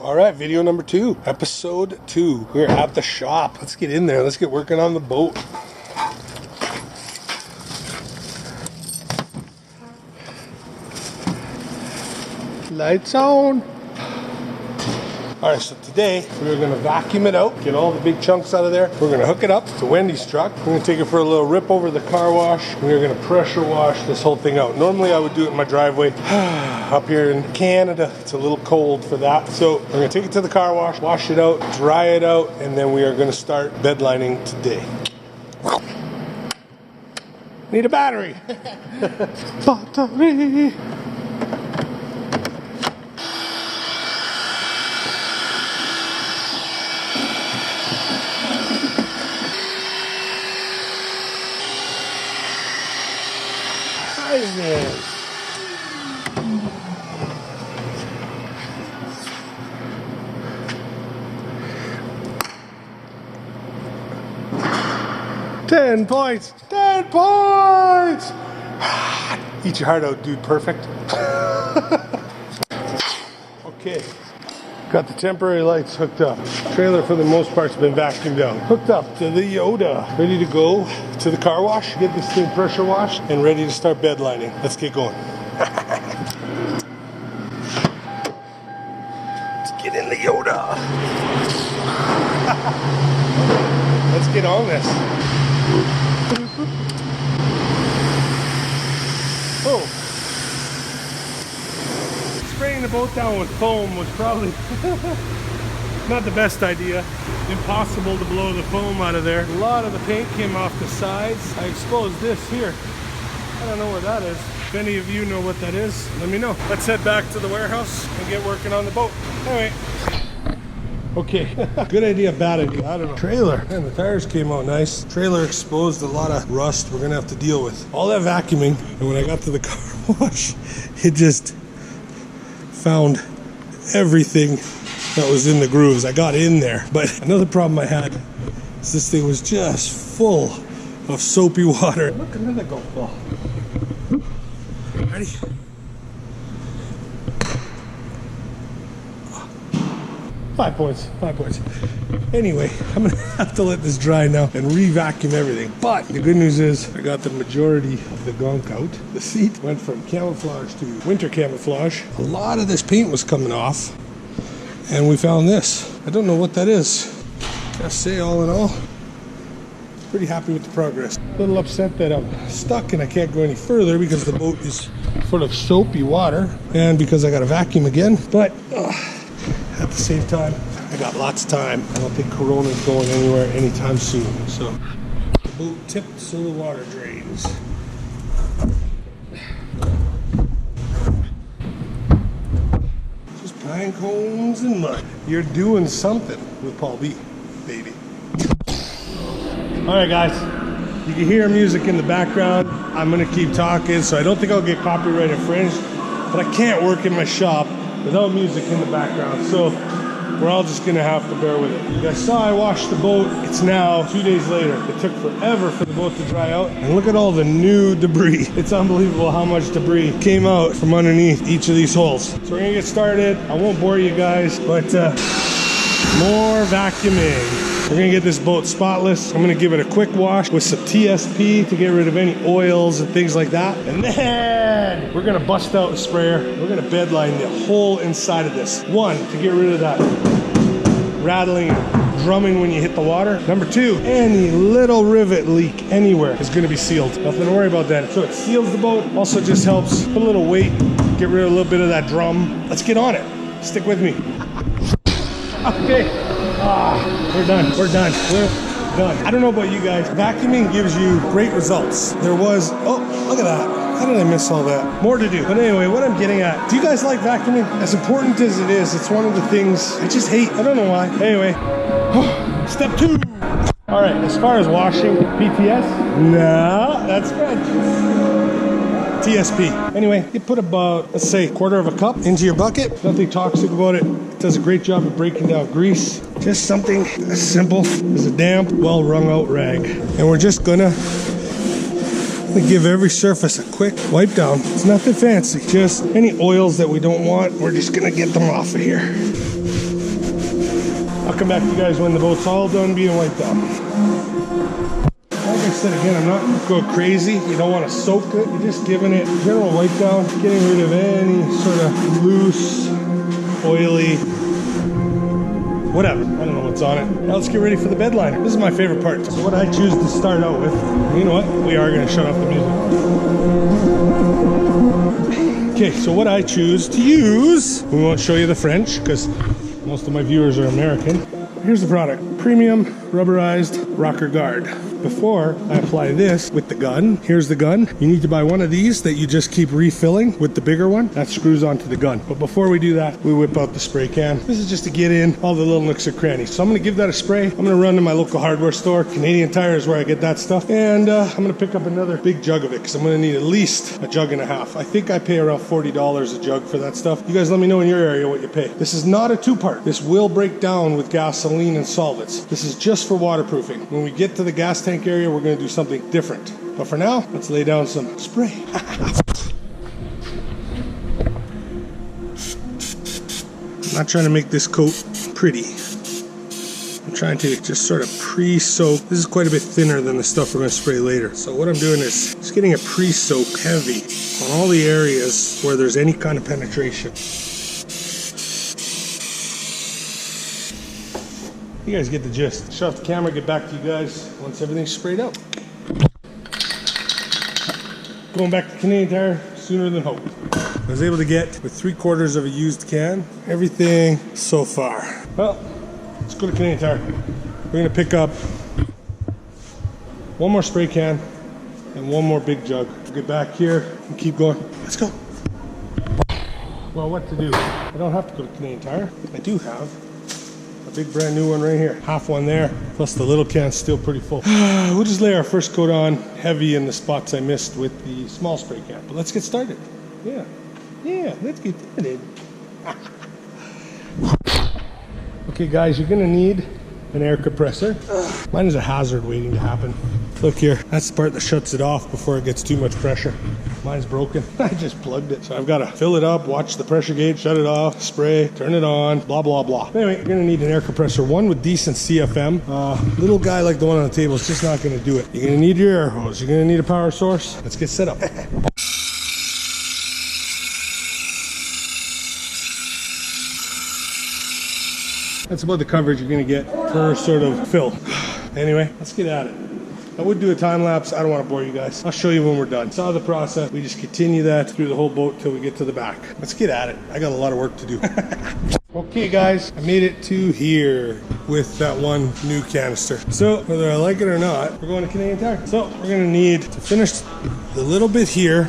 All right, video number 2, episode 2. We're at the shop. Let's get in there. Let's get working on the boat. Lights on. All right, so today we're gonna vacuum it out, get all the big chunks out of there. We're gonna hook it up to Wendy's truck. We're gonna take it for a little rip over the car wash. We're gonna pressure wash this whole thing out. Normally I would do it in my driveway. Up here in Canada, it's a little cold for that. So we're gonna take it to the car wash it out, dry it out, and then we are gonna start bedlining today. Need a battery. Battery. Man. Ten points! 10 points! Eat your heart out, dude. Perfect. Okay. Got the temporary lights hooked up. Trailer for the most part's been vacuumed out. Hooked up to the Yoda. Ready to go to the car wash, get this thing pressure washed, and ready to start bed lining. Let's get going. Let's get in the Yoda. Let's get on this. Oh. Spraying the boat down with foam was probably not the best idea. Impossible to blow the foam out of there. A lot of the paint came off the sides. I exposed this here. I don't know where that is. If any of you know what that is, let me know. Let's head back to the warehouse and get working on the boat. Anyway. Okay, good idea, bad idea, I don't know. Trailer, and the tires came out nice. Trailer exposed a lot of rust we're gonna have to deal with. All that vacuuming, and when I got to the car wash, it just found everything that was in the grooves. I got in there, but another problem I had is this thing was just full of soapy water. Look, another golf ball. Ready? Five points. Anyway, I'm gonna have to let this dry now and re-vacuum everything. But the good news is I got the majority of the gunk out. The seat went from camouflage to winter camouflage. A lot of this paint was coming off, and we found this. I don't know what that is. Gotta say, all in all, pretty happy with the progress. A little upset that I'm stuck and I can't go any further because the boat is full of soapy water and because I gotta vacuum again. But at the same time, I got lots of time. I don't think Corona's going anywhere anytime soon. So the boat tipped so the water drains. Just pine cones and mud. You're doing something with Paul B, baby. All right, guys. You can hear music in the background. I'm gonna keep talking, so I don't think I'll get copyright infringed, but I can't work in my shop without music in the background, so we're all just gonna have to bear with it. You guys saw I washed the boat. It's now 2 days later. It took forever for the boat to dry out, and look at all the new debris. It's unbelievable how much debris came out from underneath each of these holes. So we're gonna get started. I won't bore you guys, but more vacuuming. We're gonna get this boat spotless. I'm gonna give it a quick wash with some TSP to get rid of any oils and things like that. And then we're gonna bust out the sprayer. We're gonna bedline the whole inside of this. 1, to get rid of that rattling, drumming when you hit the water. Number 2, any little rivet leak anywhere is gonna be sealed. Nothing to worry about that. So it seals the boat. Also just helps put a little weight, get rid of a little bit of that drum. Let's get on it. Stick with me. Okay. We're done. I don't know about you guys. Vacuuming gives you great results. There was, oh, look at that. How did I miss all that? More to do. But anyway, what I'm getting at, do you guys like vacuuming? As important as it is, it's one of the things I just hate. I don't know why. Anyway, step 2. All right, as far as washing, PTS? No, that's good. TSP. Anyway, you put about, let's say, 1/4 of a cup into your bucket. Nothing toxic about it. It does a great job of breaking down grease. Just something as simple as a damp, well wrung out rag. And we're just gonna give every surface a quick wipe down. It's nothing fancy, just any oils that we don't want, we're just gonna get them off of here. I'll come back to you guys when the boat's all done being wiped out. Like I said again, I'm not going crazy. You don't want to soak it. You're just giving it a general wipe down, getting rid of any sort of loose, oily, whatever. I don't know what's on it. Now let's get ready for the bed liner. This is my favorite part. So what I choose to start out with, you know what? We are going to shut off the music. Okay, so what I choose to use, we won't show you the French because most of my viewers are American. Here's the product. Premium rubberized rocker guard. Before I apply this with the gun, here's the gun. You need to buy one of these that you just keep refilling with the bigger one. That screws onto the gun. But before we do that, we whip out the spray can. This is just to get in all the little nooks and crannies. So I'm gonna give that a spray. I'm gonna run to my local hardware store. Canadian Tire is where I get that stuff. And I'm gonna pick up another big jug of it because I'm gonna need at least a jug and a half. I think I pay around $40 a jug for that stuff. You guys let me know in your area what you pay. This is not a two-part. This will break down with gasoline and solvents. This is just for waterproofing. When we get to the gas tank area, we're going to do something different. But for now, let's lay down some spray. I'm not trying to make this coat pretty. I'm trying to just sort of pre-soak. This is quite a bit thinner than the stuff we're going to spray later. So what I'm doing is just getting a pre-soak heavy on all the areas where there's any kind of penetration. You guys get the gist. Shut off the camera, get back to you guys once everything's sprayed out. Going back to Canadian Tire sooner than hoped. I was able to get, with 3/4 of a used can, everything so far. Well, let's go to Canadian Tire. We're gonna pick up one more spray can and one more big jug. We'll get back here and keep going. Let's go. Well, what to do? I don't have to go to Canadian Tire. I do have big brand new one right here. Half one there, plus the little can's still pretty full. We'll just lay our first coat on heavy in the spots I missed with the small spray can. But let's get started. Yeah, let's get started. Okay guys, you're gonna need an air compressor. Mine is a hazard waiting to happen. Look here, that's the part that shuts it off before it gets too much pressure. Mine's broken. I just plugged it. So I've got to fill it up, watch the pressure gauge, shut it off, spray, turn it on, blah, blah, blah. Anyway, you're gonna need an air compressor, one with decent CFM. Little guy like the one on the table is just not gonna do it. You're gonna need your air hose. You're gonna need a power source. Let's get set up. That's about the coverage you're gonna get per sort of fill. Anyway, let's get at it. I would do a time lapse. I don't want to bore you guys. I'll show you when we're done. Saw the process. We just continue that through the whole boat till we get to the back. Let's get at it. I got a lot of work to do. Okay guys, I made it to here with that one new canister. So whether I like it or not, we're going to Canadian Tire. So we're gonna need to finish the little bit here,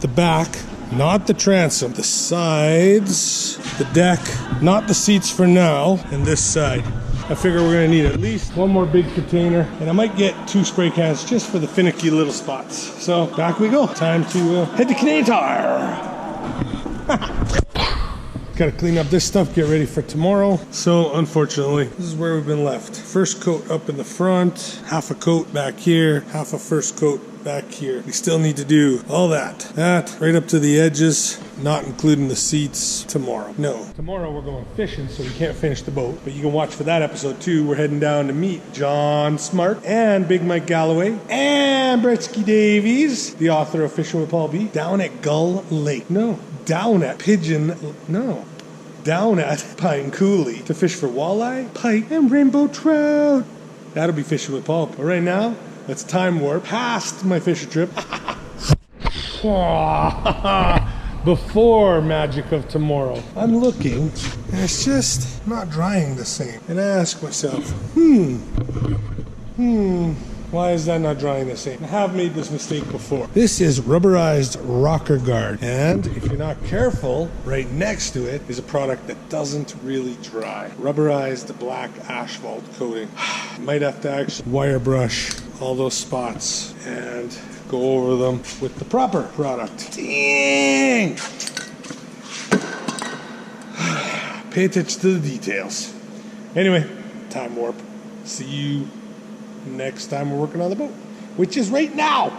the back, not the transom, the sides, the deck, not the seats for now, and this side. I figure we're gonna need at least one more big container, and I might get 2 spray cans just for the finicky little spots. So back we go. Time to head to Canadian Tire. Gotta clean up this stuff, get ready for tomorrow. So unfortunately, this is where we've been left. First coat up in the front, half a coat back here, half a first coat back here. We still need to do all that. That right up to the edges, not including the seats tomorrow. No. Tomorrow we're going fishing, so we can't finish the boat. But you can watch for that episode too. We're heading down to meet John Smart and Big Mike Galloway and Bretsky Davies, the author of Fishing with Paul B, down at Gull Lake. No, down at Pigeon, no. Down at Pine Coulee to fish for walleye, pike, and rainbow trout. That'll be Fishing with Paul. But right now, let's time warp past my fishing trip. Before magic of tomorrow. I'm looking, and it's just not drying the same. And I ask myself, why is that not drying the same? I have made this mistake before. This is rubberized rocker guard. And if you're not careful, right next to it is a product that doesn't really dry. Rubberized black asphalt coating. Might have to actually wire brush all those spots and go over them with the proper product. Dang! Pay attention to the details. Anyway, time warp. See you next time we're working on the boat, which is right now.